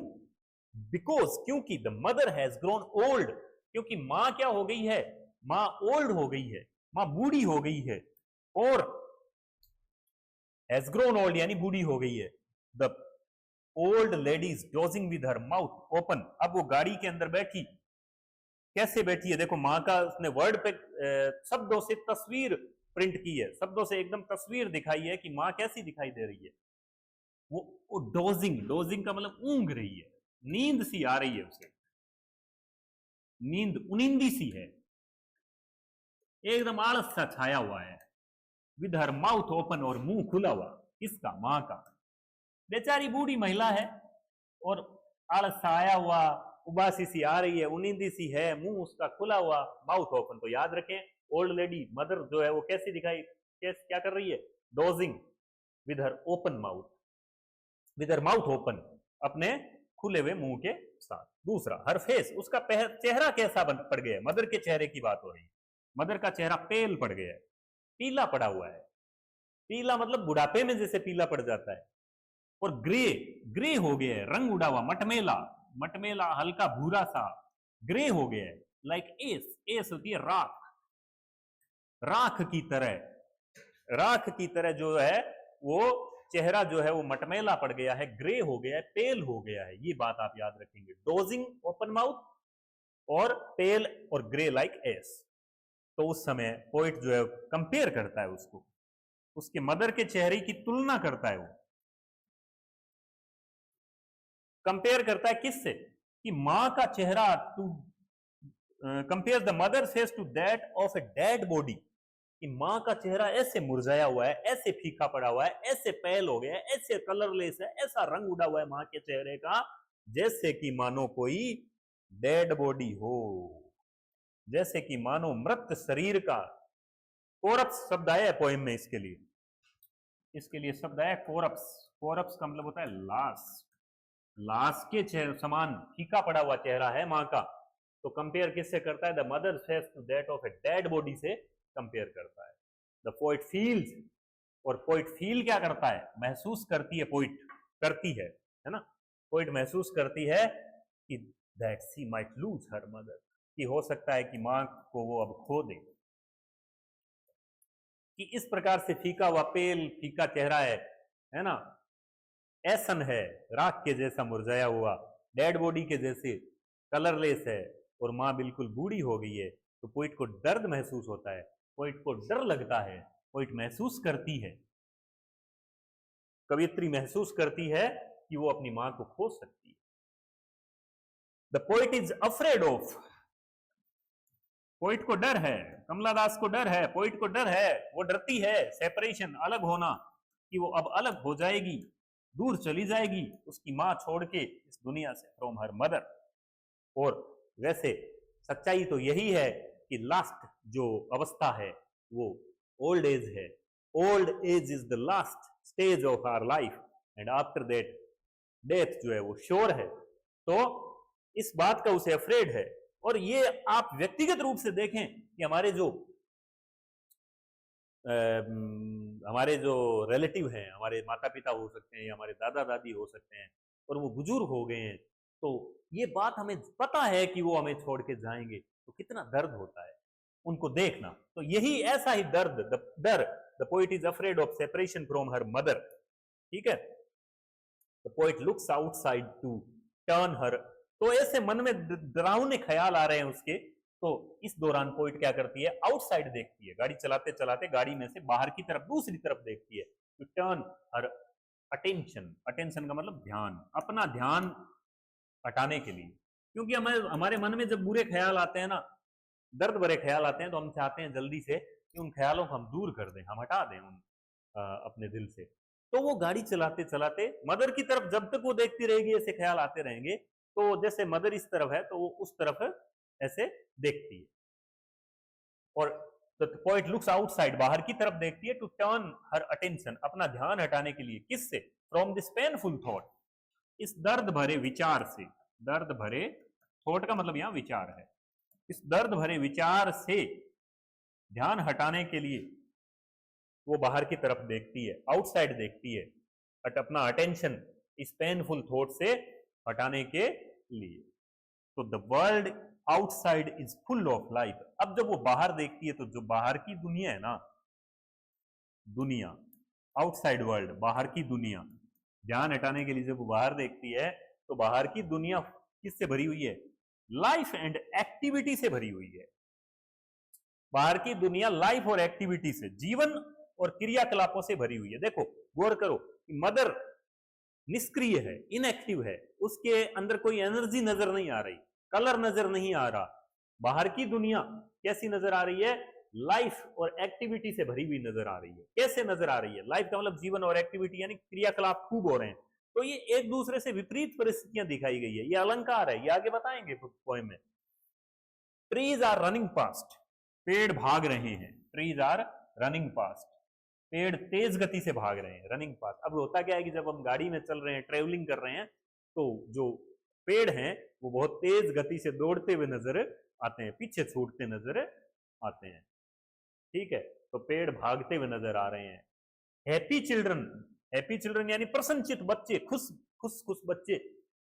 बिकॉज, क्योंकि the mother has grown old. क्योंकि माँ क्या हो गई है? माँ ओल्ड हो गई है, माँ बूढ़ी हो गई है। और हैज ग्रोन ओल्ड यानी बूढ़ी हो गई है। The old lady is dosing with her mouth open. अब वो गाड़ी के अंदर बैठी, कैसे बैठी है? देखो माँ का उसने वर्ड पे शब्दों से तस्वीर प्रिंट की है, शब्दों से एकदम तस्वीर दिखाई है कि माँ कैसी दिखाई दे रही है। वो डोजिंग, डोजिंग का मतलब ऊंघ रही है, नींद सी आ रही है उसे, नींद उनिंदी सी है, एकदम आलस सा छाया हुआ है। विद हर माउथ ओपन, और मुंह खुला हुआ। किसका? माँ का। बेचारी बूढ़ी महिला है और आलस सा आया हुआ, उबासी सी आ रही है, उनिंदी सी है, मुंह उसका खुला हुआ, माउथ ओपन। तो याद रखें, ओल्ड लेडी, मदर जो है वो कैसी दिखाई, क्या कर रही है? Dosing, with her open mouth, with her mouth open, अपने खुले हुए मुंह के साथ। दूसरा, हर फेस, उसका चेहरा कैसा पड़ गया है, मदर के चेहरे की बात हो रही है, मदर का चेहरा पेल पड़ गया है, पीला पड़ा हुआ है, पीला मतलब बुढ़ापे में जैसे पीला पड़ जाता है। और ग्रे, ग्रे हो गया है, रंग उड़ा हुआ, मटमेला, मटमेला हल्का भूरा सा ग्रे हो गया है। लाइक एस, एस होती है राख, राख की तरह, राख की तरह जो है वो चेहरा जो है वो मटमेला पड़ गया है, ग्रे हो गया है, पेल हो गया है। ये बात आप याद रखेंगे, डोजिंग ओपन माउथ और पेल और ग्रे लाइक एस। तो उस समय पोइट जो है कंपेयर करता है उसको, उसके मदर के चेहरे की तुलना करता है, वो कंपेयर करता है किससे, कि मां का चेहरा, to compare the mother face to that of a dead body, कि मां का चेहरा ऐसे मुरझाया हुआ है, ऐसे फीका पड़ा हुआ है, ऐसे पैल हो गया है, ऐसे कलरलेस है, ऐसा रंग उड़ा हुआ है मां के चेहरे का, जैसे कि मानो कोई डेड बॉडी हो, जैसे कि मानो मृत शरीर का। कोरप्स शब्द आया है पोएम में इसके लिए, इसके लिए शब्द आया कोरप्स। कोरप्स का मतलब होता है लाश, लाश के समान फीका पड़ा हुआ चेहरा है मां का। तो कंपेयर किससे करता है, the mother face to that of a dead body से कंपेयर करता है। द पोइट फील्स, और पोइट फील क्या करता है, महसूस करती है, पोइट करती है ना, पोइट महसूस करती है कि that she might lose her mother, कि हो सकता है कि मां को वो अब खो दे, कि इस प्रकार से फीका हुआ पेल फीका चेहरा है ना, ऐसन है, राख के जैसा मुरझाया हुआ, डेड बॉडी के जैसे कलरलेस है, और मां बिल्कुल बूढ़ी हो गई है। तो पोइट को दर्द महसूस होता है, पोइट को डर लगता है, पोइट महसूस करती है, कवियत्री महसूस करती है कि वो अपनी मां को खो सकती है। The poet is afraid of, poet को डर है, कमला दास को डर है, पोइट को डर है, वो डरती है सेपरेशन, अलग होना, कि वो अब अलग हो जाएगी, दूर चली जाएगी उसकी मां छोड़ के इस दुनिया से, फ्रॉम हर मदर। और वैसे सच्चाई तो यही है कि लास्ट जो अवस्था है वो ओल्ड एज है, old age is the last stage of our life, and after that death जो है वो श्योर है। तो इस बात का उसे अफ्रेड है। और ये आप व्यक्तिगत रूप से देखें कि हमारे जो रिलेटिव हैं, हमारे माता पिता हो सकते हैं या हमारे दादा दादी हो सकते हैं, और वो बुजुर्ग हो गए हैं, तो ये बात हमें पता है कि वो हमें छोड़ के जाएंगे, तो कितना दर्द होता है उनको देखना। तो यही ऐसा ही दर्द, डर, the poet is afraid of separation from her mother, ठीक है। The poet looks outside to turn her, तो ऐसे मन में डरावने ख्याल आ रहे हैं उसके, तो इस दौरान पोइट क्या करती है, आउटसाइड देखती है, गाड़ी चलाते चलाते गाड़ी में से बाहर की तरफ, दूसरी तरफ देखती है, to turn her attention, attention का मतलब ध्यान, अपना ध्यान हटाने के लिए। क्योंकि हमारे मन में जब बुरे ख्याल आते हैं ना, दर्द भरे ख्याल आते हैं, तो हम चाहते हैं जल्दी से कि उन ख्यालों को हम दूर कर दें, हम हटा दें उन अपने दिल से। तो वो गाड़ी चलाते चलाते मदर की तरफ जब तक वो देखती रहेगी, ऐसे ख्याल आते रहेंगे, तो जैसे मदर इस तरफ है तो वो उस तरफ ऐसे देखती है। और द पोइट लुक्स आउटसाइड, बाहर की तरफ देखती है, टू टर्न हर अटेंशन, अपना ध्यान हटाने के लिए, किससे, फ्रॉम दिस पेनफुल थॉट, इस दर्द भरे विचार से, दर्द भरे, थॉट का मतलब यहां विचार है, इस दर्द भरे विचार से ध्यान हटाने के लिए वो बाहर की तरफ देखती है, आउटसाइड देखती है, अपना अटेंशन इस पेनफुल थॉट से हटाने के लिए। तो the world outside is full of life. अब जब वो बाहर देखती है, तो जो बाहर की दुनिया है ना, दुनिया, आउटसाइड वर्ल्ड, बाहर की दुनिया, ध्यान हटाने के लिए जब वो बाहर देखती है, तो बाहर की दुनिया किससे भरी हुई है, लाइफ एंड एक्टिविटी से भरी हुई है। बाहर की दुनिया लाइफ और एक्टिविटी से, जीवन और क्रियाकलापों से भरी हुई है। देखो गौर करो, मदर निष्क्रिय है, इनएक्टिव है, उसके अंदर कोई एनर्जी नजर नहीं आ रही, कलर नजर नहीं आ रहा। बाहर की दुनिया कैसी नजर आ रही है, लाइफ और एक्टिविटी से भरी हुई नजर आ रही है। कैसे नजर आ रही है, लाइफ का मतलब जीवन और एक्टिविटी यानी क्रियाकलाप खूब हो रहे हैं। तो ये एक दूसरे से विपरीत परिस्थितियां दिखाई गई है, ये अलंकार है, ये आगे बताएंगे पोएम में। ट्रीज आर रनिंग पास्ट, पेड़ भाग रहे हैं, ट्रीज आर रनिंग पास्ट, पेड़ तेज गति से भाग रहे हैं, रनिंग फास्ट। अब होता क्या है कि जब हम गाड़ी में चल रहे हैं, ट्रेवलिंग कर रहे हैं, तो जो पेड़ हैं वो बहुत तेज गति से दौड़ते हुए नजर आते हैं, पीछे छूटते नजर आते हैं। ठीक है, तो पेड़ भागते हुए नजर आ रहे हैं। हैप्पी चिल्ड्रन यानी प्रसन्नचित बच्चे, खुश खुश खुश बच्चे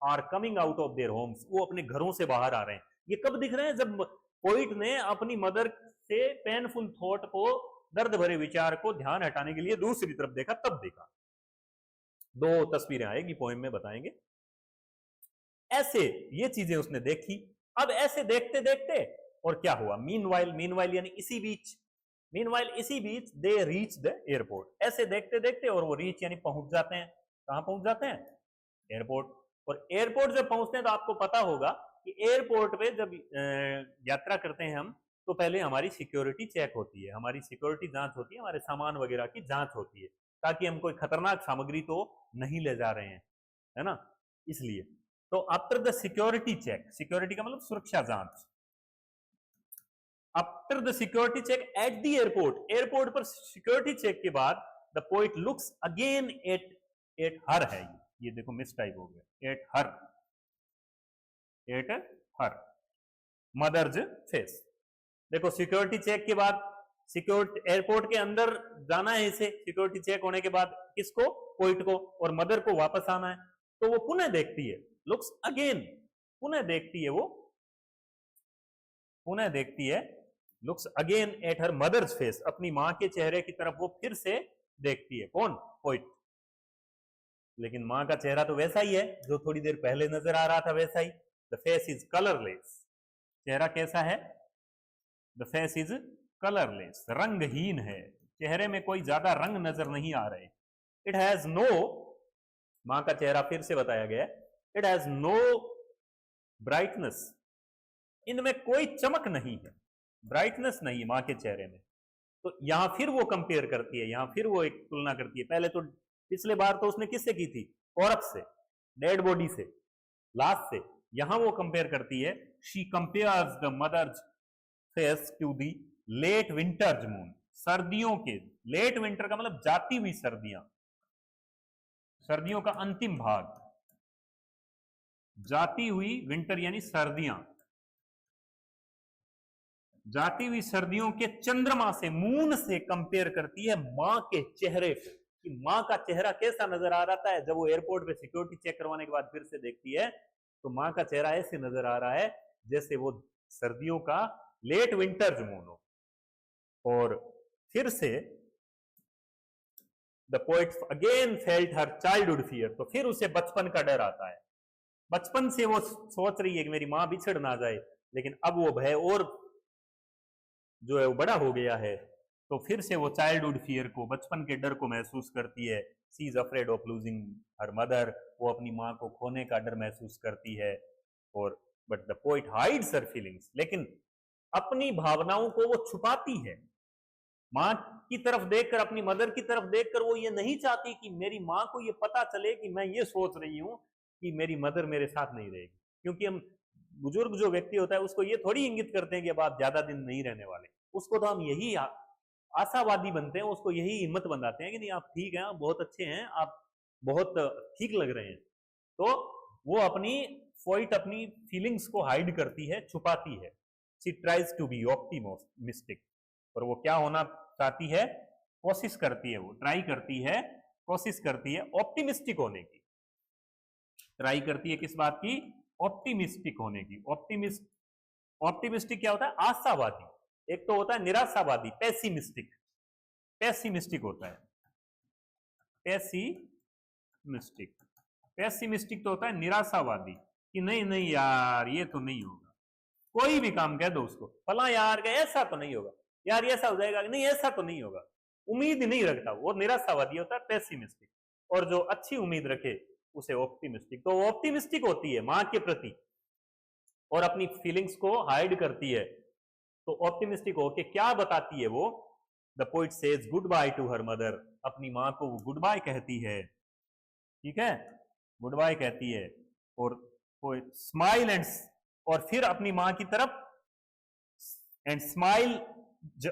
are coming out of their homes, वो अपने घरों से बाहर आ रहे हैं। ये कब दिख रहे हैं? जब पोइट ने अपनी मदर से पेनफुल थॉट को, दर्द भरे विचार को ध्यान हटाने के लिए दूसरी तरफ देखा, तब देखा। दो तस्वीरें आएगी पोएम में, बताएंगे। ऐसे ये चीजें उसने देखी। अब ऐसे देखते देखते और क्या हुआ? मीनवाइल यानी इसी बीच दे रीच द एयरपोर्ट। ऐसे देखते देखते और वो रीच यानी पहुंच जाते हैं। कहां पहुंच जाते हैं? एयरपोर्ट। और एयरपोर्ट जब पहुंचते हैं तो आपको पता होगा कि एयरपोर्ट पे जब यात्रा करते हैं हम, तो पहले हमारी सिक्योरिटी चेक होती है, हमारी सिक्योरिटी जांच होती है, हमारे सामान वगैरह की जांच होती है, ताकि हम कोई खतरनाक सामग्री तो नहीं ले जा रहे हैं, है ना, इसलिए। तो after the security check, security का मतलब सुरक्षा जांच, after the security check at the airport पर सिक्योरिटी चेक के बाद the poet looks again at her है, ये देखो मिस टाइप हो गया, एट हर मदर्स फेस। देखो सिक्योरिटी चेक के बाद, सिक्योरिटी एयरपोर्ट के अंदर जाना है इसे, सिक्योरिटी चेक होने के बाद किसको? पोइट को, और मदर को वापस आना है। तो वो पुनः देखती है, लुक्स अगेन, पुनः देखती है, वो पुनः देखती है, looks again at her mother's face, अपनी मां के चेहरे की तरफ वो फिर से देखती है। कौन? पोइट। लेकिन मां का चेहरा तो वैसा ही है जो थोड़ी देर पहले नजर आ रहा था, वैसा ही। द फेस इज कलरलेस, चेहरा कैसा है? द फेस इज कलरलेस, रंगहीन है, चेहरे में कोई ज्यादा रंग नजर नहीं आ रहे। इट हैज नो, मां का चेहरा फिर से बताया गया, इट हैज नो ब्राइटनेस, इनमें कोई चमक नहीं है, ब्राइटनेस नहीं मां के चेहरे में। तो यहां फिर वो कंपेयर करती है, यहां फिर वो एक तुलना करती है। पहले तो पिछले बार तो उसने किससे की थी? कॉर्प्स से, डेड बॉडी से, लाश से। यहां वो कंपेयर करती है, she compares the mother's face to the late winter's moon, सर्दियों के, लेट विंटर का मतलब जाती हुई सर्दियां, सर्दियों का अंतिम भाग, जाती हुई विंटर यानी सर्दियां, जाती हुई सर्दियों के चंद्रमा से, मून से कंपेयर करती है मां के चेहरे को, कि मां का चेहरा कैसा नजर आ रहा है। जब वो एयरपोर्ट पे सिक्योरिटी चेक करवाने के बाद फिर से देखती है, तो मां का चेहरा ऐसे नजर आ रहा है जैसे वो सर्दियों का लेट विंटर्स मून हो। और फिर से the poet again felt her childhood fear, तो फिर उसे बचपन का डर आता है। बचपन से वो सोच रही है कि मेरी मां बिछड़ ना जाए, लेकिन अब वो भय और जो है वो बड़ा हो गया है, तो फिर से वो चाइल्डहुड फियर को, बचपन के डर को महसूस करती है। She is afraid of losing her mother, वो अपनी मां को खोने का डर महसूस करती है। और but the poet hides her feelings, लेकिन अपनी भावनाओं को वो छुपाती है। मां की तरफ देखकर, अपनी मदर की तरफ देखकर वो ये नहीं चाहती कि मेरी मां को ये पता चले कि मैं ये सोच रही हूं कि मेरी मदर मेरे साथ नहीं रहेगी। क्योंकि हम, बुजुर्ग जो व्यक्ति होता है उसको ये थोड़ी इंगित करते हैं कि अब आप ज्यादा दिन नहीं रहने वाले, उसको तो हम यही आशावादी बनते हैं, उसको यही हिम्मत बनाते हैं कि नहीं आप ठीक हैं, आप बहुत अच्छे हैं, आप बहुत ठीक लग रहे हैं। तो वो अपनी पोइट अपनी फीलिंग्स को हाइड करती है, छुपाती है। She tries to be optimistic, और वो क्या होना चाहती है? कोशिश करती है, वो ट्राई करती है, कोशिश करती है ऑप्टिमिस्टिक होने की। ट्राई करती है किस बात की? ऑप्टिमिस्टिक होने की। ऑप्टिमिस्टिक क्या होता है? आशावादी। एक तो होता है निराशावादी, पेसिमिस्टिक, पेसिमिस्टिक होता है, पेसिमिस्टिक। पेसिमिस्टिक तो होता है निराशावादी, कि नहीं नहीं यार ये तो नहीं होगा। कोई भी काम कह दो उसको, फला यार ऐसा तो नहीं होगा, यार ऐसा हो जाएगा, नहीं ऐसा तो नहीं होगा, उम्मीद नहीं रखता, वो निराशावादी होता है, पेसिमिस्टिक। और जो अच्छी उम्मीद रखे उसे ऑप्टिमिस्टिक। तो ऑप्टिमिस्टिक होती है मां के प्रति और अपनी फीलिंग्स को हाइड करती है। तो ऑप्टिमिस्टिक होके क्या बताती है वो? The poet says goodbye to her mother, अपनी मां को वो गुड बाय कहती है, ठीक है, गुड बाय कहती है। और स्माइल एंड, और फिर अपनी मां की तरफ, and smile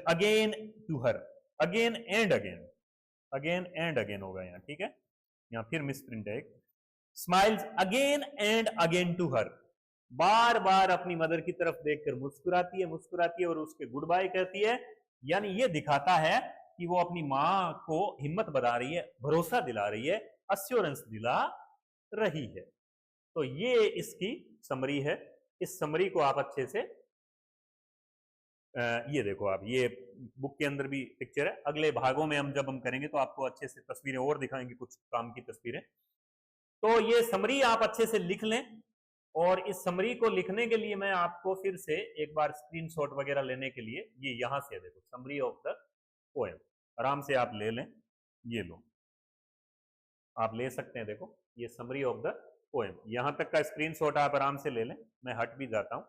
again to her, again and again, again and again होगा यहाँ, ठीक है। यहाँ फिर मिसप्रिंट है, smiles again and again to her, बार बार अपनी मदर की तरफ देखकर मुस्कुराती है और उसके गुड बाय कहती है। यानी ये दिखाता है कि वो अपनी माँ को हिम्मत बता रही है, भरोसा दिला रही है, अश्योरेंस दिला रही है। तो ये इसकी समरी है। इस समरी को आप अच्छे से ये देखो, आप ये बुक के अंदर भी पिक्चर है। अगले भागों में हम जब हम करेंगे तो आपको अच्छे से तस्वीरें और दिखाएंगे, कुछ काम की तस्वीरें। तो ये समरी आप अच्छे से लिख लें, और इस समरी को लिखने के लिए मैं आपको फिर से एक बार स्क्रीनशॉट वगैरह लेने के लिए, ये यहां से देखो, समरी ऑफ द पोएम, आराम से आप ले लें, ये लो, आप ले सकते हैं। देखो ये समरी ऑफ द पोएम, यहां तक का स्क्रीनशॉट आप आराम से ले लें। मैं हट भी जाता हूं।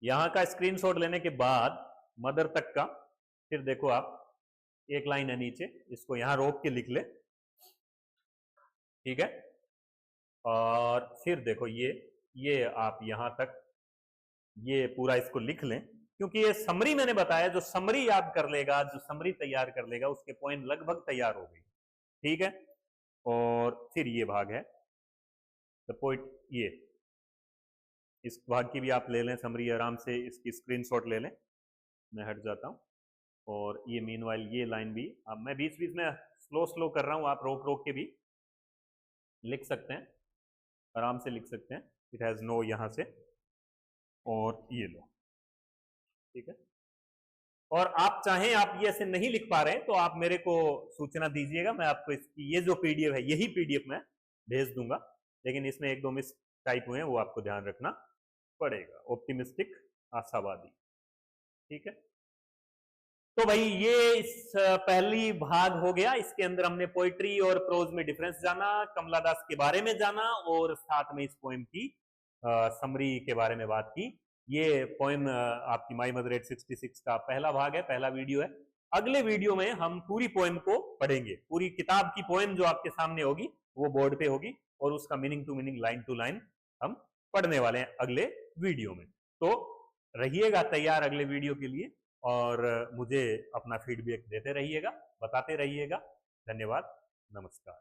यहां का स्क्रीनशॉट लेने के बाद मदर तक का, फिर देखो आप एक लाइन है नीचे, इसको यहां रोक के लिख ले, ठीक है। और फिर देखो ये आप यहां तक ये पूरा इसको लिख लें, क्योंकि ये समरी मैंने बताया, जो समरी याद कर लेगा, जो समरी तैयार कर लेगा, उसके पॉइंट लगभग तैयार हो गई, ठीक है। और फिर ये भाग है द पोइट, ये इस भाग की भी आप ले लें समरी, आराम से इसकी स्क्रीनशॉट ले लें। मैं हट जाता हूं। और ये मीनवाइल ये लाइन भी, अब मैं बीच बीच में स्लो कर रहा हूं, आप रोक रोक के भी लिख सकते हैं, आराम से लिख सकते हैं। इट हैज नो यहां से, और ये लो, ठीक है। और आप चाहें, आप ये ऐसे नहीं लिख पा रहे हैं तो आप मेरे को सूचना दीजिएगा, मैं आपको इसकी ये जो पीडीएफ है, यही पीडीएफ मैं भेज दूंगा, लेकिन इसमें एक दो मिस टाइप हुए हैं, वो आपको ध्यान रखना पड़ेगा। ऑप्टिमिस्टिक, आशावादी, ठीक है। तो भाई ये इस पहली भाग हो गया। इसके अंदर हमने पोइट्री और प्रोज में डिफरेंस जाना, कमला दास के बारे में जाना, और साथ में इस पोएम की समरी के बारे में बात की। ये पोएम आपकी माई मदर 866 का पहला भाग है, पहला वीडियो है। अगले वीडियो में हम पूरी पोएम को पढ़ेंगे, पूरी किताब की पोएम जो आपके सामने होगी वो बोर्ड पे होगी, और उसका meaning to meaning, line to line हम पढ़ने वाले हैं अगले वीडियो में। तो रहिएगा तैयार अगले वीडियो के लिए, और मुझे अपना फीडबैक देते रहिएगा, बताते रहिएगा। धन्यवाद, नमस्कार।